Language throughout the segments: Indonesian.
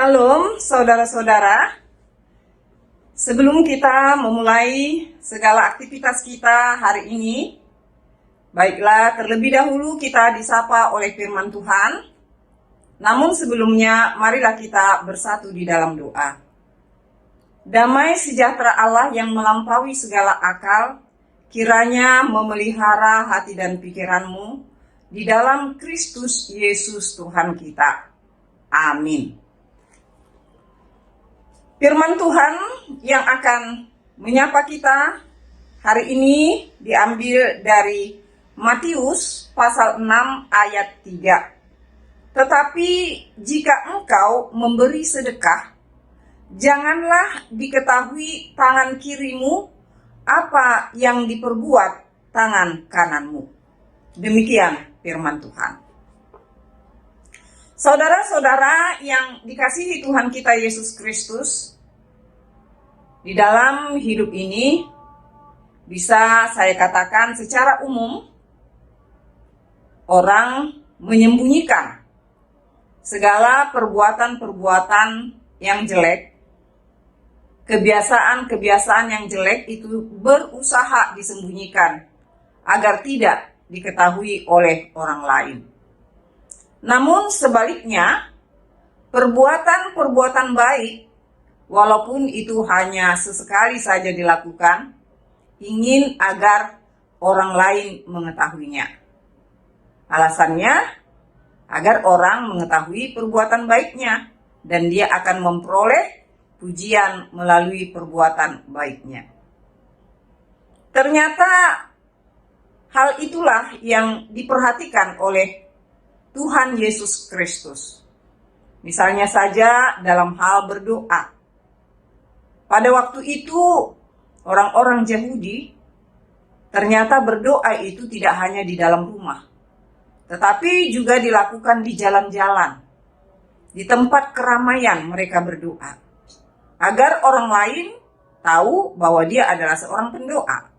Shalom saudara-saudara. Sebelum kita memulai segala aktivitas kita hari ini, baiklah terlebih dahulu kita disapa oleh firman Tuhan. Namun sebelumnya marilah kita bersatu di dalam doa. Damai sejahtera Allah yang melampaui segala akal, kiranya memelihara hati dan pikiranmu di dalam Kristus Yesus Tuhan kita. Amin. Firman Tuhan yang akan menyapa kita hari ini diambil dari Matius pasal 6 ayat 3. Tetapi jika engkau memberi sedekah, janganlah diketahui tangan kirimu apa yang diperbuat tangan kananmu. Demikian firman Tuhan. Saudara-saudara yang dikasihi Tuhan kita Yesus Kristus, di dalam hidup ini bisa saya katakan secara umum orang menyembunyikan segala perbuatan-perbuatan yang jelek, kebiasaan-kebiasaan yang jelek itu berusaha disembunyikan agar tidak diketahui oleh orang lain. Namun sebaliknya, perbuatan-perbuatan baik, walaupun itu hanya sesekali saja dilakukan, ingin agar orang lain mengetahuinya. Alasannya, agar orang mengetahui perbuatan baiknya, dan dia akan memperoleh pujian melalui perbuatan baiknya. Ternyata hal itulah yang diperhatikan oleh Tuhan Yesus Kristus. Misalnya saja dalam hal berdoa. Pada waktu itu orang-orang Yahudi ternyata berdoa itu tidak hanya di dalam rumah, tetapi juga dilakukan di jalan-jalan, di tempat keramaian mereka berdoa, agar orang lain tahu bahwa dia adalah seorang pendoa.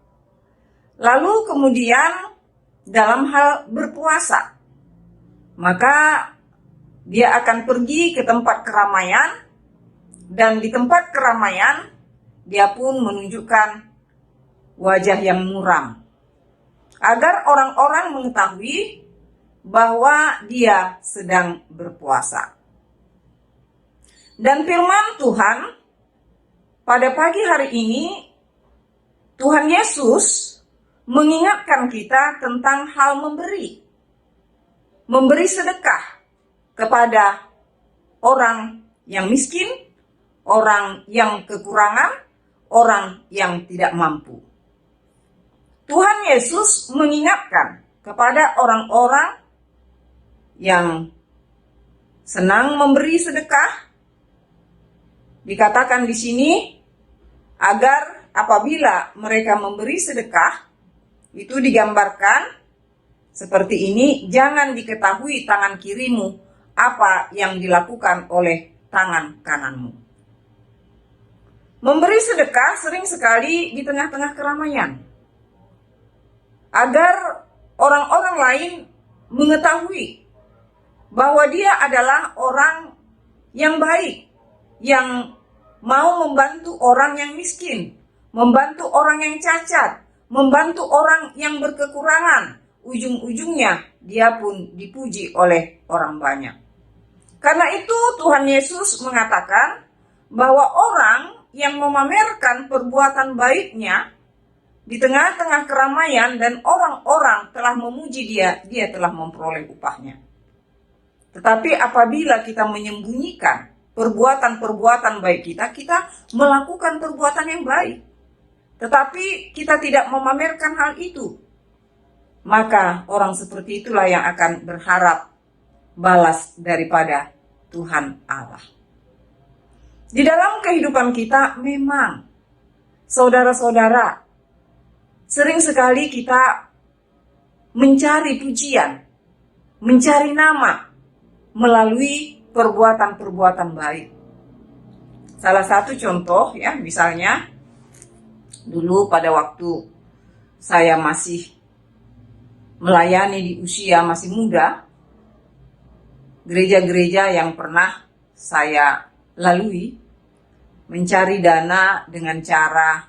Lalu kemudian dalam hal berpuasa, maka dia akan pergi ke tempat keramaian, dan di tempat keramaian dia pun menunjukkan wajah yang muram, agar orang-orang mengetahui bahwa dia sedang berpuasa. Dan firman Tuhan pada pagi hari ini, Tuhan Yesus mengingatkan kita tentang hal memberi sedekah kepada orang yang miskin, orang yang kekurangan, orang yang tidak mampu. Tuhan Yesus mengingatkan kepada orang-orang yang senang memberi sedekah. Dikatakan di sini agar apabila mereka memberi sedekah, itu digambarkan seperti ini, jangan diketahui tangan kirimu apa yang dilakukan oleh tangan kananmu. Memberi sedekah sering sekali di tengah-tengah keramaian, agar orang-orang lain mengetahui bahwa dia adalah orang yang baik, yang mau membantu orang yang miskin, membantu orang yang cacat, membantu orang yang berkekurangan. Ujung-ujungnya dia pun dipuji oleh orang banyak. Karena itu Tuhan Yesus mengatakan bahwa orang yang memamerkan perbuatan baiknya di tengah-tengah keramaian dan orang-orang telah memuji dia telah memperoleh upahnya. Tetapi apabila kita menyembunyikan perbuatan-perbuatan baik kita melakukan perbuatan yang baik, tetapi kita tidak memamerkan hal itu, maka orang seperti itulah yang akan berharap balas daripada Tuhan Allah. Di dalam kehidupan kita memang, saudara-saudara, sering sekali kita mencari pujian, mencari nama melalui perbuatan-perbuatan baik. Salah satu contoh ya, misalnya dulu pada waktu saya masih melayani di usia masih muda, gereja-gereja yang pernah saya lalui mencari dana dengan cara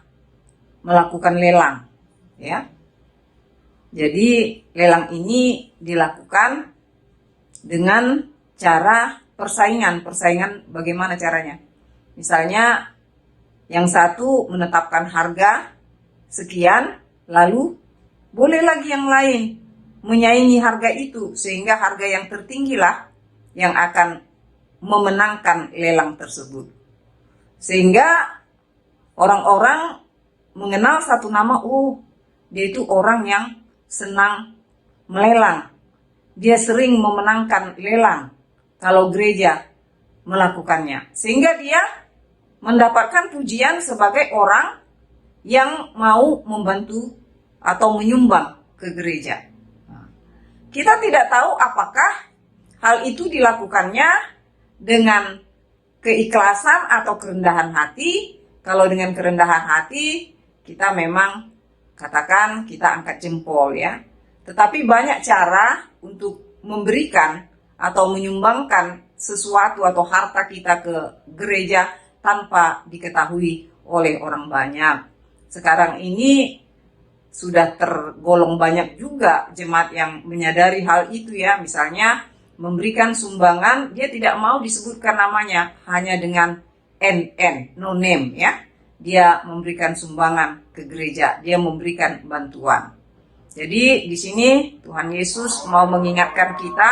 melakukan lelang, ya. Jadi lelang ini dilakukan dengan cara persaingan bagaimana caranya? Misalnya yang satu menetapkan harga sekian, lalu boleh lagi yang lain menyaingi harga itu, sehingga harga yang tertinggilah yang akan memenangkan lelang tersebut. Sehingga orang-orang mengenal satu nama, oh dia itu orang yang senang melelang. Dia sering memenangkan lelang kalau gereja melakukannya. Sehingga dia mendapatkan pujian sebagai orang yang mau membantu atau menyumbang ke gereja. Kita tidak tahu apakah hal itu dilakukannya dengan keikhlasan atau kerendahan hati. Kalau dengan kerendahan hati, kita memang katakan kita angkat jempol, ya. Tetapi banyak cara untuk memberikan atau menyumbangkan sesuatu atau harta kita ke gereja tanpa diketahui oleh orang banyak. Sekarang ini sudah tergolong banyak juga jemaat yang menyadari hal itu, ya. Misalnya memberikan sumbangan, dia tidak mau disebutkan namanya, hanya dengan NN, no name, ya. Dia memberikan sumbangan ke gereja, dia memberikan bantuan. Jadi di sini Tuhan Yesus mau mengingatkan kita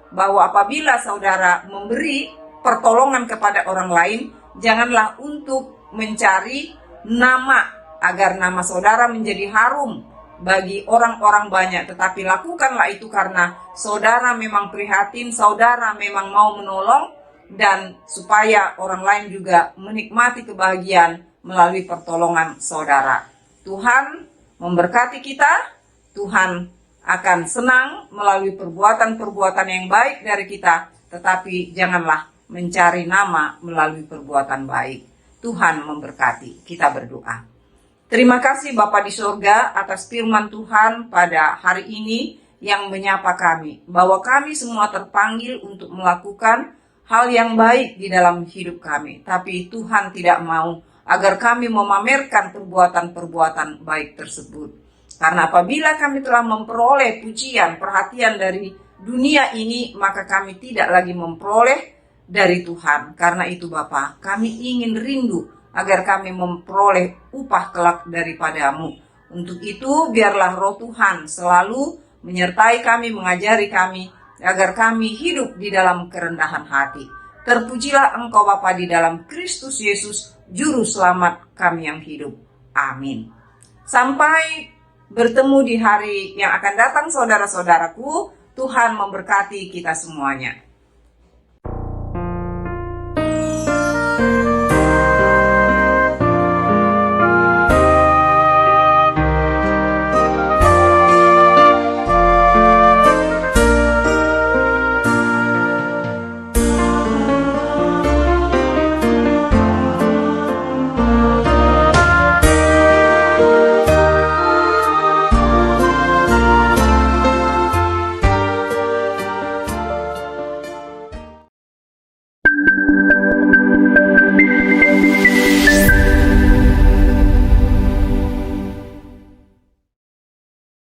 bahwa apabila saudara memberi pertolongan kepada orang lain, janganlah untuk mencari nama agar nama saudara menjadi harum bagi orang-orang banyak, tetapi lakukanlah itu karena saudara memang prihatin, saudara memang mau menolong, dan supaya orang lain juga menikmati kebahagiaan melalui pertolongan saudara. Tuhan memberkati kita, Tuhan akan senang melalui perbuatan-perbuatan yang baik dari kita, tetapi janganlah mencari nama melalui perbuatan baik. Tuhan memberkati. Kita berdoa. Terima kasih Bapa di surga atas firman Tuhan pada hari ini yang menyapa kami, bahwa kami semua terpanggil untuk melakukan hal yang baik di dalam hidup kami. Tapi Tuhan tidak mau agar kami memamerkan perbuatan-perbuatan baik tersebut. Karena apabila kami telah memperoleh pujian, perhatian dari dunia ini, maka kami tidak lagi memperoleh dari Tuhan. Karena itu Bapa, kami ingin rindu agar kami memperoleh upah kelak daripadamu. Untuk itu biarlah Roh Tuhan selalu menyertai kami, mengajari kami, agar kami hidup di dalam kerendahan hati. Terpujilah Engkau Bapa di dalam Kristus Yesus, Juru Selamat kami yang hidup. Amin. Sampai bertemu di hari yang akan datang saudara-saudaraku. Tuhan memberkati kita semuanya.